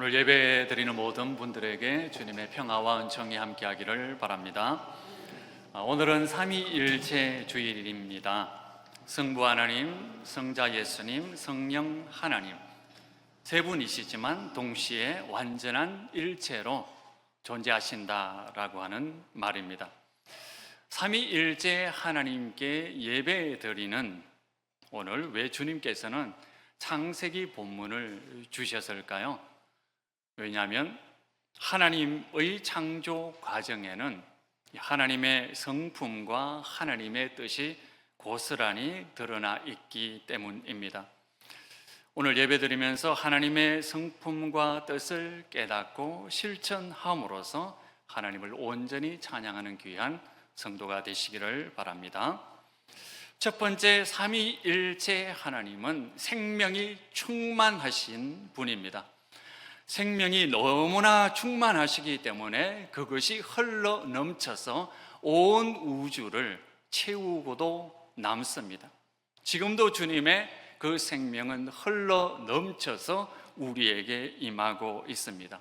오늘 예배 드리는 모든 분들에게 주님의 평화와 은총이 함께하기를 바랍니다. 오늘은 삼위일체 주일입니다. 성부 하나님, 성자 예수님, 성령 하나님 세 분이시지만 동시에 완전한 일체로 존재하신다라고 하는 말입니다. 삼위일체 하나님께 예배 드리는 오늘 왜 주님께서는 창세기 본문을 주셨을까요? 왜냐하면 하나님의 창조 과정에는 하나님의 성품과 하나님의 뜻이 고스란히 드러나 있기 때문입니다. 오늘 예배드리면서 하나님의 성품과 뜻을 깨닫고 실천함으로써 하나님을 온전히 찬양하는 귀한 성도가 되시기를 바랍니다. 첫 번째, 삼위일체 하나님은 생명이 충만하신 분입니다. 생명이 너무나 충만하시기 때문에 그것이 흘러 넘쳐서 온 우주를 채우고도 남습니다. 지금도 주님의 그 생명은 흘러 넘쳐서 우리에게 임하고 있습니다.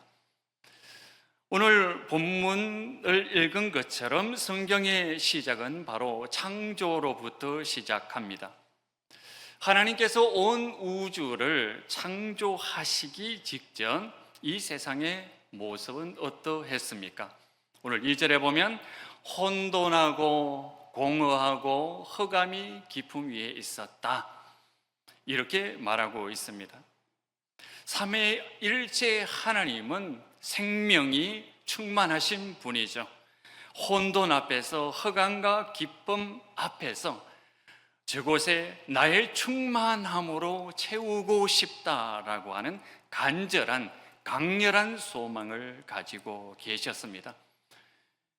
오늘 본문을 읽은 것처럼 성경의 시작은 바로 창조로부터 시작합니다. 하나님께서 온 우주를 창조하시기 직전 이 세상의 모습은 어떠했습니까? 오늘 2절에 보면 혼돈하고 공허하고 흑암이 깊음 위에 있었다, 이렇게 말하고 있습니다. 삼위일체 하나님은 생명이 충만하신 분이죠. 혼돈 앞에서, 흑암과 기쁨 앞에서 저곳에 나의 충만함으로 채우고 싶다라고 하는 간절한, 강렬한 소망을 가지고 계셨습니다.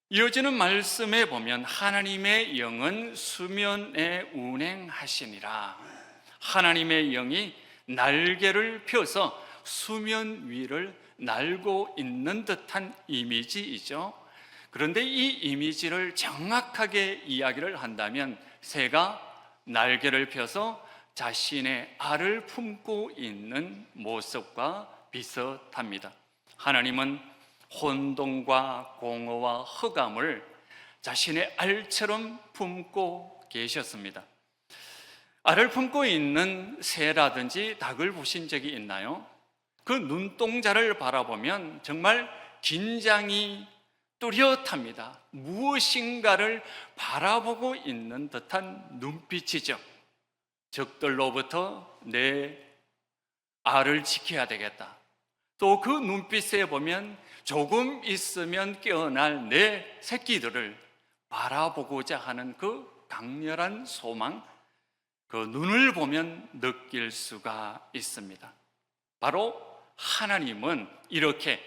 이어지는 말씀에 보면 하나님의 영은 수면에 운행하시니라. 하나님의 영이 날개를 펴서 수면 위를 날고 있는 듯한 이미지이죠. 그런데 이 이미지를 정확하게 이야기를 한다면 새가 날개를 펴서 자신의 알을 품고 있는 모습과 비슷합니다. 하나님은 혼돈과 공허와 흑암을 자신의 알처럼 품고 계셨습니다. 알을 품고 있는 새라든지 닭을 보신 적이 있나요? 그 눈동자를 바라보면 정말 긴장이 뚜렷합니다. 무엇인가를 바라보고 있는 듯한 눈빛이죠. 적들로부터 내 알을 지켜야 되겠다. 또 그 눈빛에 보면 조금 있으면 깨어날 내 새끼들을 바라보고자 하는 그 강렬한 소망, 그 눈을 보면 느낄 수가 있습니다. 바로 하나님은 이렇게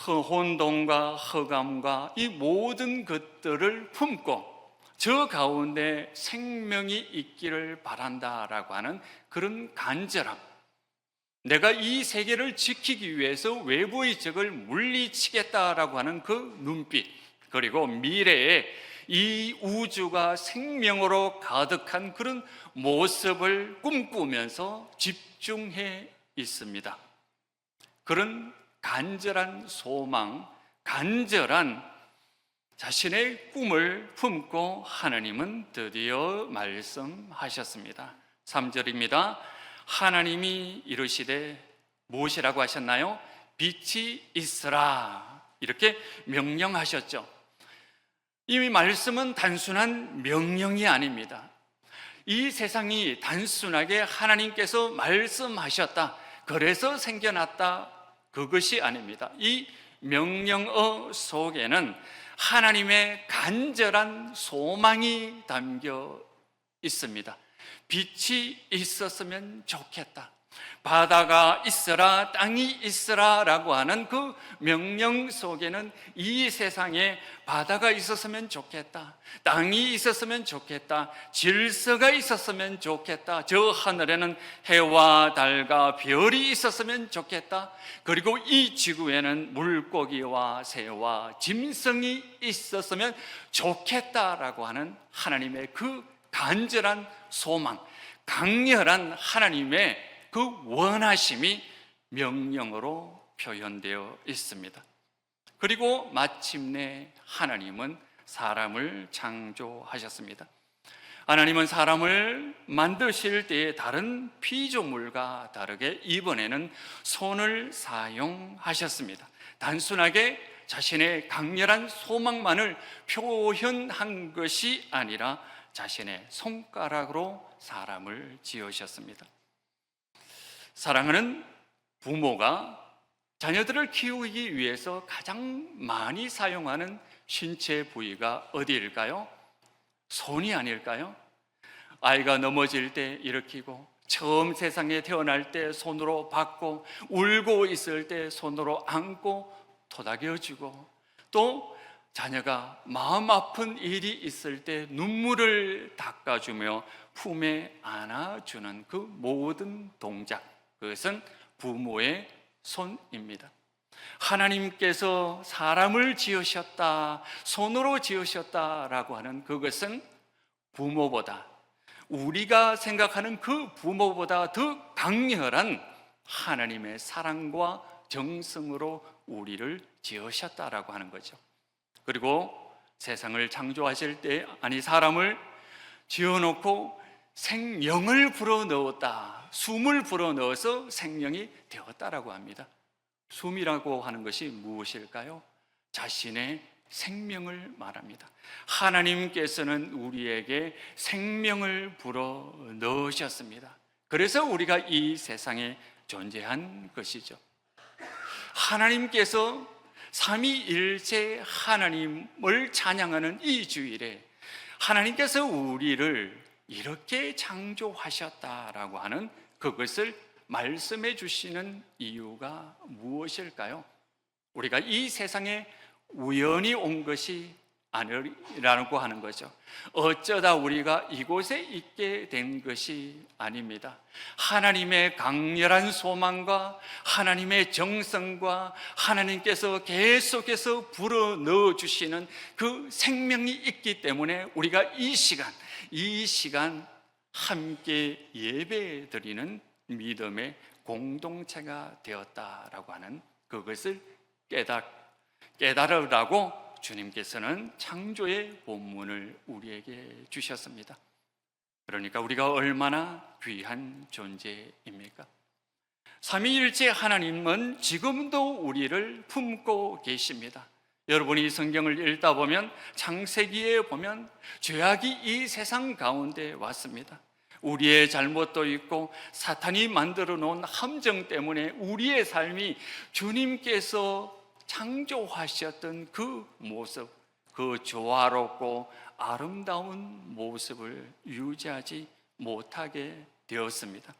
혼돈과 흑암과 이 모든 것들을 품고 저 가운데 생명이 있기를 바란다라고 하는 그런 간절함, 내가 이 세계를 지키기 위해서 외부의 적을 물리치겠다라고 하는 그 눈빛, 그리고 미래에 이 우주가 생명으로 가득한 그런 모습을 꿈꾸면서 집중해 있습니다. 그런 간절한 소망, 간절한 자신의 꿈을 품고 하나님은 드디어 말씀하셨습니다. 3절입니다. 하나님이 이르시되 무엇이라고 하셨나요? 빛이 있으라, 이렇게 명령하셨죠. 이 말씀은 단순한 명령이 아닙니다. 이 세상이 단순하게 하나님께서 말씀하셨다, 그래서 생겨났다, 그것이 아닙니다. 이 명령어 속에는 하나님의 간절한 소망이 담겨 있습니다. 빛이 있었으면 좋겠다, 바다가 있어라, 땅이 있어라 라고 하는 그 명령 속에는 이 세상에 바다가 있었으면 좋겠다, 땅이 있었으면 좋겠다, 질서가 있었으면 좋겠다, 저 하늘에는 해와 달과 별이 있었으면 좋겠다, 그리고 이 지구에는 물고기와 새와 짐승이 있었으면 좋겠다라고 하는 하나님의 그 간절한 소망, 강렬한 하나님의 그 원하심이 명령어로 표현되어 있습니다. 그리고 마침내 하나님은 사람을 창조하셨습니다. 하나님은 사람을 만드실 때에 다른 피조물과 다르게 이번에는 손을 사용하셨습니다. 단순하게 자신의 강렬한 소망만을 표현한 것이 아니라 자신의 손가락으로 사람을 지으셨습니다. 사랑하는 부모가 자녀들을 키우기 위해서 가장 많이 사용하는 신체 부위가 어디일까요? 손이 아닐까요? 아이가 넘어질 때 일으키고, 처음 세상에 태어날 때 손으로 받고, 울고 있을 때 손으로 안고 토닥여주고, 또 자녀가 마음 아픈 일이 있을 때 눈물을 닦아주며 품에 안아주는 그 모든 동작, 그것은 부모의 손입니다. 하나님께서 사람을 지으셨다, 손으로 지으셨다라고 하는 그것은 부모보다, 우리가 생각하는 그 부모보다 더 강렬한 하나님의 사랑과 정성으로 우리를 지으셨다라고 하는 거죠. 그리고 세상을 창조하실 때, 사람을 지어놓고 생명을 불어넣었다, 숨을 불어넣어서 생명이 되었다라고 합니다. 숨이라고 하는 것이 무엇일까요? 자신의 생명을 말합니다. 하나님께서는 우리에게 생명을 불어넣으셨습니다. 그래서 우리가 이 세상에 존재한 것이죠. 하나님께서 삼위일체 하나님을 찬양하는 이 주일에 하나님께서 우리를 이렇게 창조하셨다라고 하는 그것을 말씀해 주시는 이유가 무엇일까요? 우리가 이 세상에 우연히 온 것이 아니라고 하는 거죠. 어쩌다 우리가 이곳에 있게 된 것이 아닙니다. 하나님의 강렬한 소망과 하나님의 정성과 하나님께서 계속해서 불어넣어 주시는 그 생명이 있기 때문에 우리가 이 시간 함께 예배 드리는 믿음의 공동체가 되었다라고 하는 그것을 깨달으라고 주님께서는 창조의 본문을 우리에게 주셨습니다. 그러니까 우리가 얼마나 귀한 존재입니까? 삼위일체 하나님은 지금도 우리를 품고 계십니다. 여러분이 성경을 읽다 보면 창세기에 보면 죄악이 이 세상 가운데 왔습니다. 우리의 잘못도 있고 사탄이 만들어 놓은 함정 때문에 우리의 삶이 주님께서 창조하셨던 그 모습, 그 조화롭고 아름다운 모습을 유지하지 못하게 되었습니다.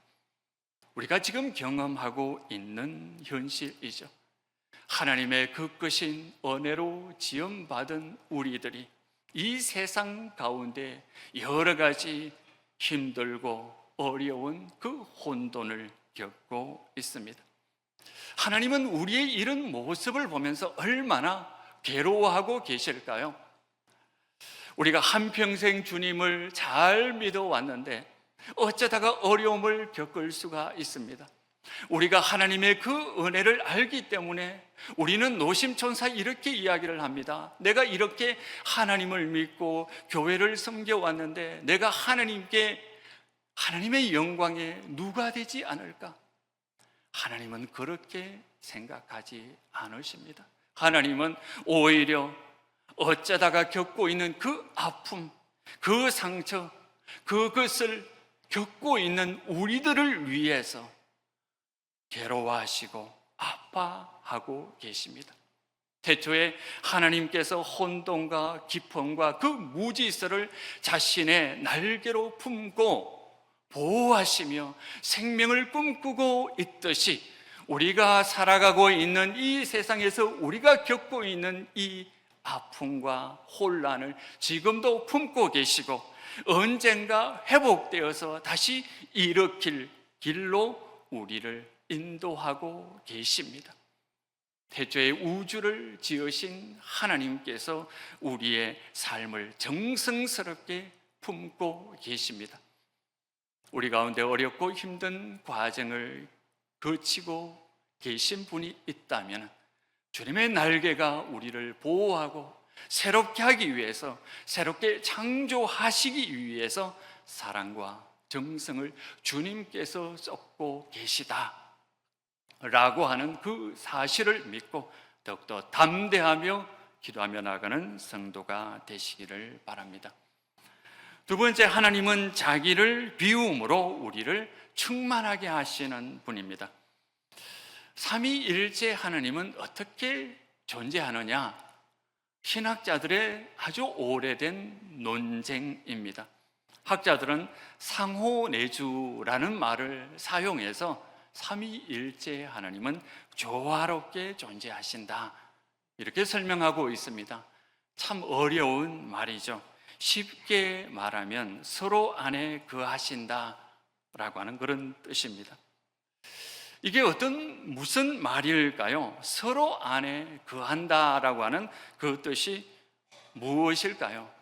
우리가 지금 경험하고 있는 현실이죠. 하나님의 극크신 은혜로 지음받은 우리들이 이 세상 가운데 여러 가지 힘들고 어려운 그 혼돈을 겪고 있습니다. 하나님은 우리의 이런 모습을 보면서 얼마나 괴로워하고 계실까요? 우리가 한평생 주님을 잘 믿어왔는데 어쩌다가 어려움을 겪을 수가 있습니다. 우리가 하나님의 그 은혜를 알기 때문에 우리는 노심천사 이렇게 이야기를 합니다. 내가 이렇게 하나님을 믿고 교회를 섬겨왔는데 내가 하나님의 영광에 누가 되지 않을까? 하나님은 그렇게 생각하지 않으십니다. 하나님은 오히려 어쩌다가 겪고 있는 그 아픔, 그 상처, 그것을 겪고 있는 우리들을 위해서 괴로워하시고 아파하고 계십니다. 태초에 하나님께서 혼돈과 기쁨과 그 무질서를 자신의 날개로 품고 보호하시며 생명을 꿈꾸고 있듯이 우리가 살아가고 있는 이 세상에서 우리가 겪고 있는 이 아픔과 혼란을 지금도 품고 계시고 언젠가 회복되어서 다시 일으킬 길로 우리를 인도하고 계십니다. 태초에 우주를 지으신 하나님께서 우리의 삶을 정성스럽게 품고 계십니다. 우리 가운데 어렵고 힘든 과정을 거치고 계신 분이 있다면 주님의 날개가 우리를 보호하고 새롭게 하기 위해서, 새롭게 창조하시기 위해서 사랑과 정성을 주님께서 쏟고 계시다 라고 하는 그 사실을 믿고 더욱더 담대하며 기도하며 나가는 성도가 되시기를 바랍니다. 두 번째, 하나님은 자기를 비움으로 우리를 충만하게 하시는 분입니다. 삼위일체 하나님은 어떻게 존재하느냐? 신학자들의 아주 오래된 논쟁입니다. 학자들은 상호내주라는 말을 사용해서 삼위일체 하나님은 조화롭게 존재하신다, 이렇게 설명하고 있습니다. 참 어려운 말이죠. 쉽게 말하면 서로 안에 거하신다 라고 하는 그런 뜻입니다. 이게 무슨 말일까요? 서로 안에 거한다라고 하는 그 뜻이 무엇일까요?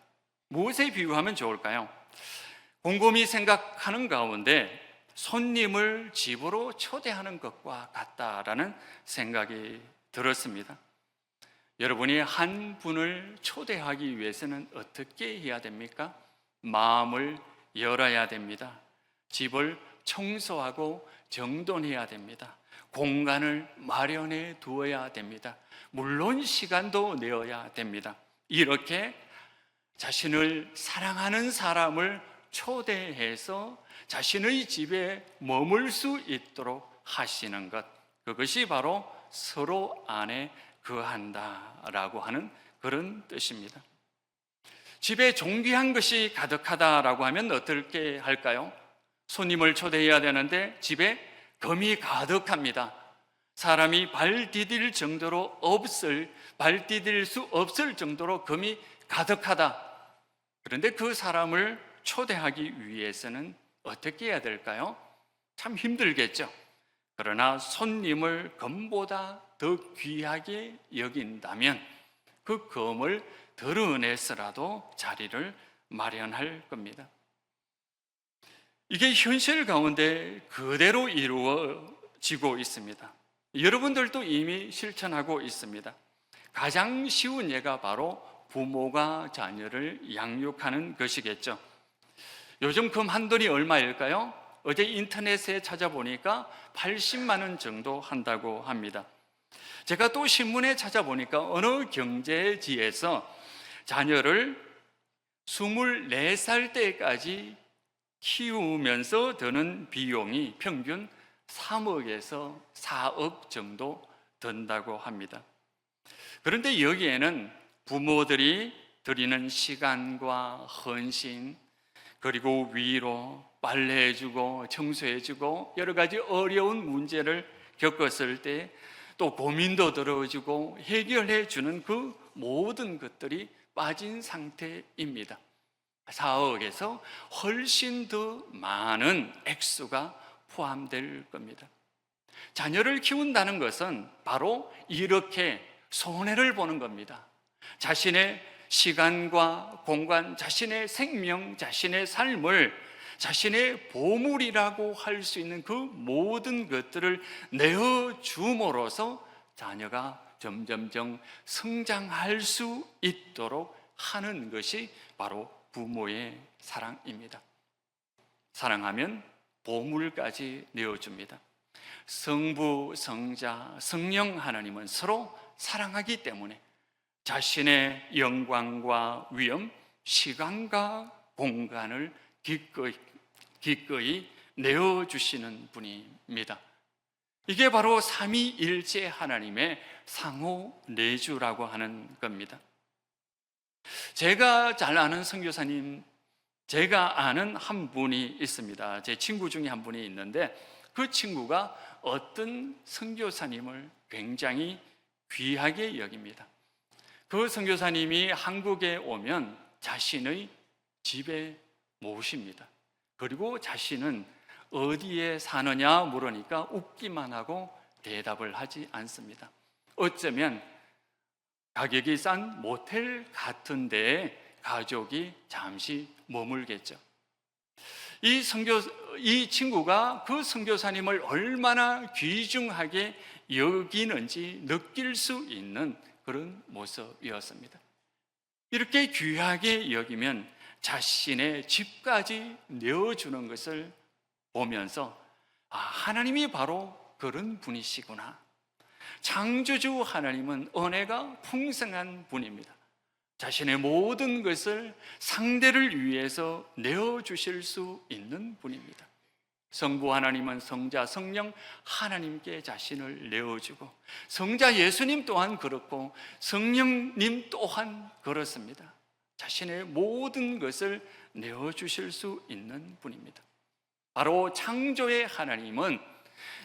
무엇에 비유하면 좋을까요? 곰곰이 생각하는 가운데 손님을 집으로 초대하는 것과 같다라는 생각이 들었습니다. 여러분이 한 분을 초대하기 위해서는 어떻게 해야 됩니까? 마음을 열어야 됩니다. 집을 청소하고 정돈해야 됩니다. 공간을 마련해 두어야 됩니다. 물론 시간도 내어야 됩니다. 이렇게 자신을 사랑하는 사람을 초대해서 자신의 집에 머물 수 있도록 하시는 것, 그것이 바로 서로 안에 거한다라고 하는 그런 뜻입니다. 집에 존귀한 것이 가득하다라고 하면 어떻게 할까요? 손님을 초대해야 되는데 집에 금이 가득합니다. 사람이 발 디딜 수 없을 정도로 금이 가득하다. 그런데 그 사람을 초대하기 위해서는 어떻게 해야 될까요? 참 힘들겠죠. 그러나 손님을 금보다 더 귀하게 여긴다면 그 금을 덜어내서라도 자리를 마련할 겁니다. 이게 현실 가운데 그대로 이루어지고 있습니다. 여러분들도 이미 실천하고 있습니다. 가장 쉬운 예가 바로 부모가 자녀를 양육하는 것이겠죠. 요즘 금 한 돈이 얼마일까요? 어제 인터넷에 찾아보니까 80만 원 정도 한다고 합니다. 제가 또 신문에 찾아보니까 어느 경제지에서 자녀를 24살 때까지 키우면서 드는 비용이 평균 3억에서 4억 정도 든다고 합니다. 그런데 여기에는 부모들이 드리는 시간과 헌신, 그리고 위로, 빨래해주고 청소해주고 여러 가지 어려운 문제를 겪었을 때 또 고민도 들어주고 해결해주는 그 모든 것들이 빠진 상태입니다. 4억에서 훨씬 더 많은 액수가 포함될 겁니다. 자녀를 키운다는 것은 바로 이렇게 손해를 보는 겁니다. 자신의 시간과 공간, 자신의 생명, 자신의 삶을 자신의 보물이라고 할 수 있는 그 모든 것들을 내어줌으로써 자녀가 점점점 성장할 수 있도록 하는 것이 바로 부모의 사랑입니다. 사랑하면 보물까지 내어줍니다. 성부, 성자, 성령 하나님은 서로 사랑하기 때문에 자신의 영광과 위엄, 시간과 공간을 기꺼이 내어주시는 분입니다. 이게 바로 삼위일체 하나님의 상호내주라고 하는 겁니다. 제가 잘 아는 선교사님, 제가 아는 한 분이 있습니다. 제 친구 중에 한 분이 있는데 그 친구가 어떤 선교사님을 굉장히 귀하게 여깁니다. 그 선교사님이 한국에 오면 자신의 집에 모십니다. 그리고 자신은 어디에 사느냐 물으니까 웃기만 하고 대답을 하지 않습니다. 어쩌면 가격이 싼 모텔 같은 데에 가족이 잠시 머물겠죠. 이 친구가 그 선교사님을 얼마나 귀중하게 여기는지 느낄 수 있는 그런 모습이었습니다. 이렇게 귀하게 여기면 자신의 집까지 내어주는 것을 보면서 하나님이 바로 그런 분이시구나. 창조주 하나님은 은혜가 풍성한 분입니다. 자신의 모든 것을 상대를 위해서 내어주실 수 있는 분입니다. 성부 하나님은 성자, 성령 하나님께 자신을 내어주고, 성자 예수님 또한 그렇고 성령님 또한 그렇습니다. 자신의 모든 것을 내어주실 수 있는 분입니다. 바로 창조의 하나님은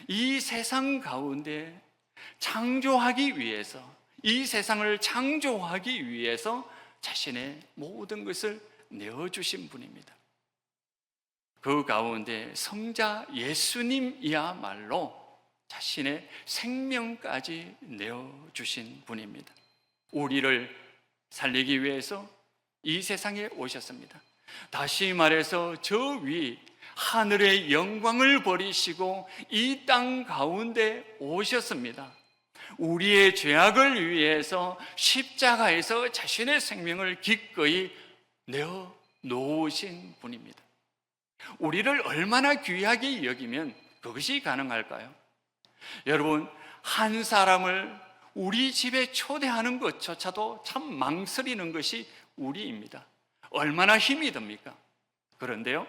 이 세상 가운데 창조하기 위해서, 이 세상을 창조하기 위해서 자신의 모든 것을 내어주신 분입니다. 그 가운데 성자 예수님이야말로 자신의 생명까지 내어주신 분입니다. 우리를 살리기 위해서 이 세상에 오셨습니다. 다시 말해서 저 위 하늘의 영광을 버리시고 이 땅 가운데 오셨습니다. 우리의 죄악을 위해서 십자가에서 자신의 생명을 기꺼이 내어 놓으신 분입니다. 우리를 얼마나 귀하게 여기면 그것이 가능할까요? 여러분, 한 사람을 우리 집에 초대하는 것조차도 참 망설이는 것이 우리입니다. 얼마나 힘이 듭니까? 그런데요,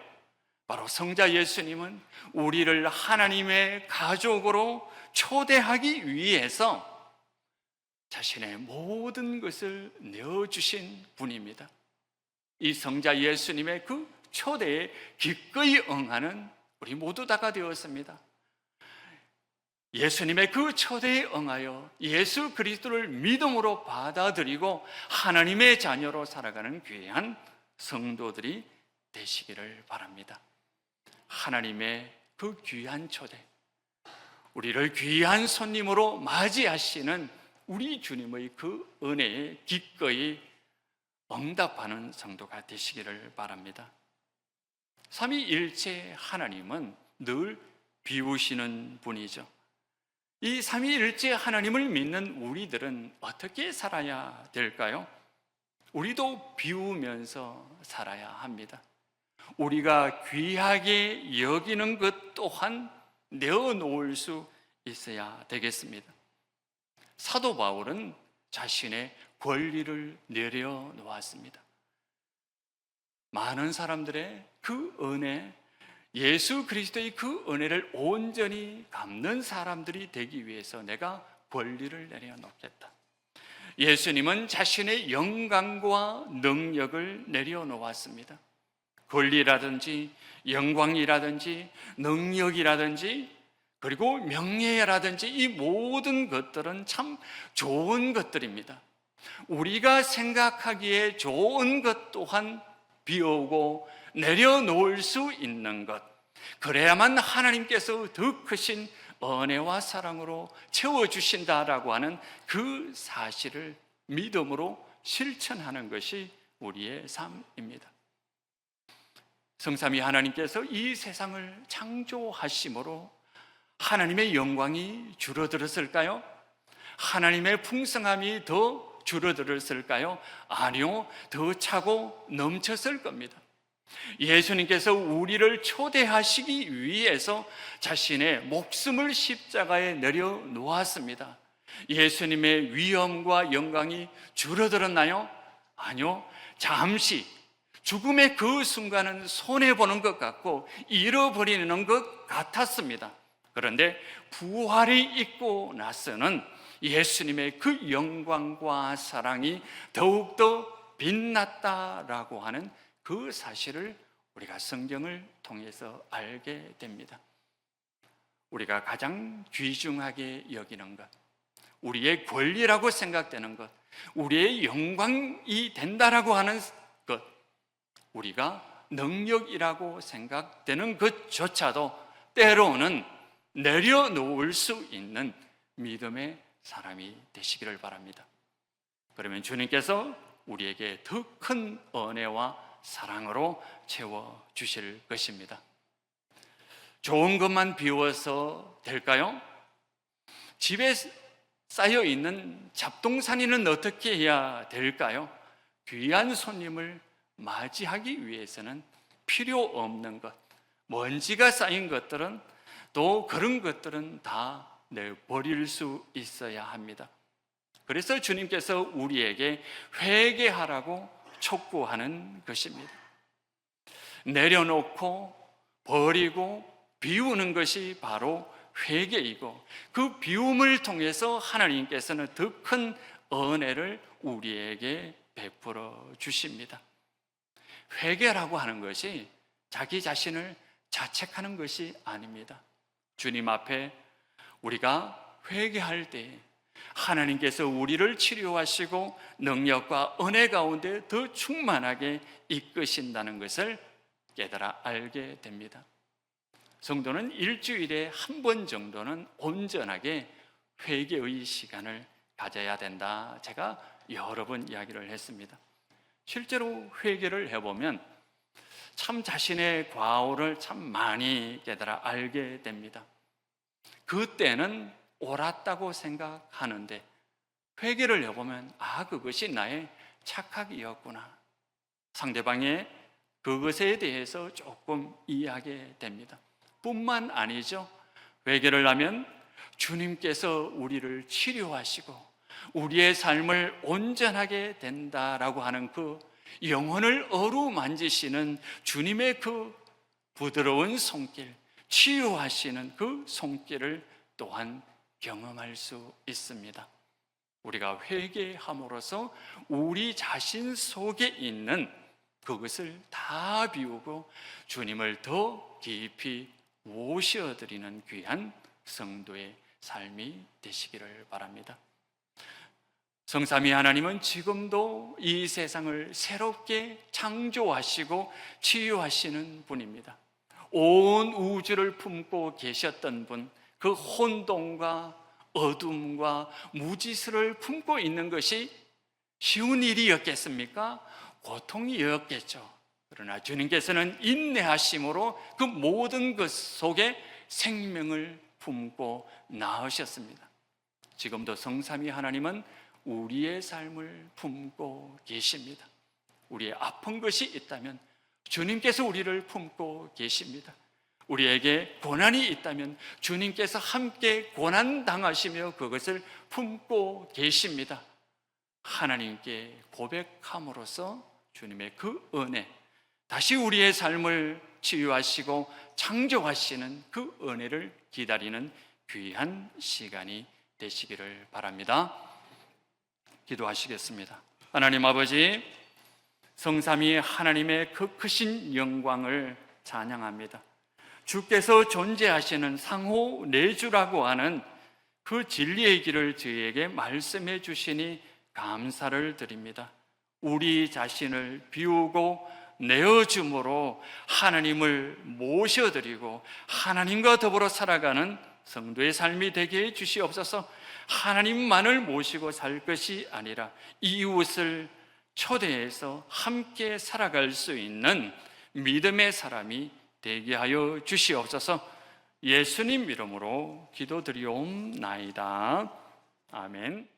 바로 성자 예수님은 우리를 하나님의 가족으로 초대하기 위해서 자신의 모든 것을 내어주신 분입니다. 이 성자 예수님의 그 초대에 기꺼이 응하는 우리 모두 다가 되었습니다. 예수님의 그 초대에 응하여 예수 그리스도를 믿음으로 받아들이고 하나님의 자녀로 살아가는 귀한 성도들이 되시기를 바랍니다. 하나님의 그 귀한 초대, 우리를 귀한 손님으로 맞이하시는 우리 주님의 그 은혜에 기꺼이 응답하는 성도가 되시기를 바랍니다. 삼위일체 하나님은 늘 비우시는 분이죠. 이 삼위일체 하나님을 믿는 우리들은 어떻게 살아야 될까요? 우리도 비우면서 살아야 합니다. 우리가 귀하게 여기는 것 또한 내어놓을 수 있어야 되겠습니다. 사도 바울은 자신의 권리를 내려놓았습니다. 많은 사람들의 그 은혜, 예수 그리스도의 그 은혜를 온전히 갚는 사람들이 되기 위해서 내가 권리를 내려놓겠다. 예수님은 자신의 영광과 능력을 내려놓았습니다. 권리라든지 영광이라든지 능력이라든지 그리고 명예라든지 이 모든 것들은 참 좋은 것들입니다. 우리가 생각하기에 좋은 것 또한 비우고 내려놓을 수 있는 것, 그래야만 하나님께서 더 크신 은혜와 사랑으로 채워주신다라고 하는 그 사실을 믿음으로 실천하는 것이 우리의 삶입니다. 성삼위 하나님께서 이 세상을 창조하심으로 하나님의 영광이 줄어들었을까요? 하나님의 풍성함이 더 줄어들었을까요? 아니요, 더 차고 넘쳤을 겁니다. 예수님께서 우리를 초대하시기 위해서 자신의 목숨을 십자가에 내려놓았습니다. 예수님의 위엄과 영광이 줄어들었나요? 아니요, 잠시 죽음의 그 순간은 손해보는 것 같고 잃어버리는 것 같았습니다. 그런데 부활이 있고 나서는 예수님의 그 영광과 사랑이 더욱더 빛났다라고 하는 그 사실을 우리가 성경을 통해서 알게 됩니다. 우리가 가장 귀중하게 여기는 것, 우리의 권리라고 생각되는 것, 우리의 영광이 된다라고 하는 것, 우리가 능력이라고 생각되는 것조차도 때로는 내려놓을 수 있는 믿음의 사람이 되시기를 바랍니다. 그러면 주님께서 우리에게 더 큰 은혜와 사랑으로 채워주실 것입니다. 좋은 것만 비워서 될까요? 집에 쌓여 있는 잡동사니는 어떻게 해야 될까요? 귀한 손님을 맞이하기 위해서는 필요 없는 것, 먼지가 쌓인 것들은, 또 그런 것들은 다 내버릴 수 있어야 합니다. 그래서 주님께서 우리에게 회개하라고 촉구하는 것입니다. 내려놓고 버리고 비우는 것이 바로 회개이고, 그 비움을 통해서 하나님께서는 더 큰 은혜를 우리에게 베풀어 주십니다. 회개라고 하는 것이 자기 자신을 자책하는 것이 아닙니다. 주님 앞에 우리가 회개할 때 하나님께서 우리를 치료하시고 능력과 은혜 가운데 더 충만하게 이끄신다는 것을 깨달아 알게 됩니다. 성도는 일주일에 한 번 정도는 온전하게 회개의 시간을 가져야 된다. 제가 여러 번 이야기를 했습니다. 실제로 회개를 해보면 참 자신의 과오를 참 많이 깨달아 알게 됩니다. 그때는 옳았다고 생각하는데 회개를 해보면 그것이 나의 착각이었구나. 상대방의 그것에 대해서 조금 이해하게 됩니다. 뿐만 아니죠. 회개를 하면 주님께서 우리를 치료하시고 우리의 삶을 온전하게 된다라고 하는 그 영혼을 어루만지시는 주님의 그 부드러운 손길, 치유하시는 그 손길을 또한 경험할 수 있습니다. 우리가 회개함으로써 우리 자신 속에 있는 그것을 다 비우고 주님을 더 깊이 모셔드리는 귀한 성도의 삶이 되시기를 바랍니다. 성삼위 하나님은 지금도 이 세상을 새롭게 창조하시고 치유하시는 분입니다. 온 우주를 품고 계셨던 분, 그 혼돈과 어둠과 무지수를 품고 있는 것이 쉬운 일이었겠습니까? 고통이었겠죠. 그러나 주님께서는 인내하심으로 그 모든 것 속에 생명을 품고 나으셨습니다. 지금도 성삼위 하나님은 우리의 삶을 품고 계십니다. 우리의 아픈 것이 있다면 주님께서 우리를 품고 계십니다. 우리에게 고난이 있다면 주님께서 함께 고난 당하시며 그것을 품고 계십니다. 하나님께 고백함으로써 주님의 그 은혜, 다시 우리의 삶을 치유하시고 창조하시는 그 은혜를 기다리는 귀한 시간이 되시기를 바랍니다. 기도하시겠습니다. 하나님 아버지, 성삼위 하나님의 그 크신 영광을 찬양합니다. 주께서 존재하시는 상호 내주라고 하는 그 진리의 길을 저희에게 말씀해 주시니 감사를 드립니다. 우리 자신을 비우고 내어줌으로 하나님을 모셔드리고 하나님과 더불어 살아가는 성도의 삶이 되게 해 주시옵소서. 하나님만을 모시고 살 것이 아니라 이웃을 초대해서 함께 살아갈 수 있는 믿음의 사람이 되게 하여 주시옵소서. 예수님 이름으로 기도드리옵나이다. 아멘.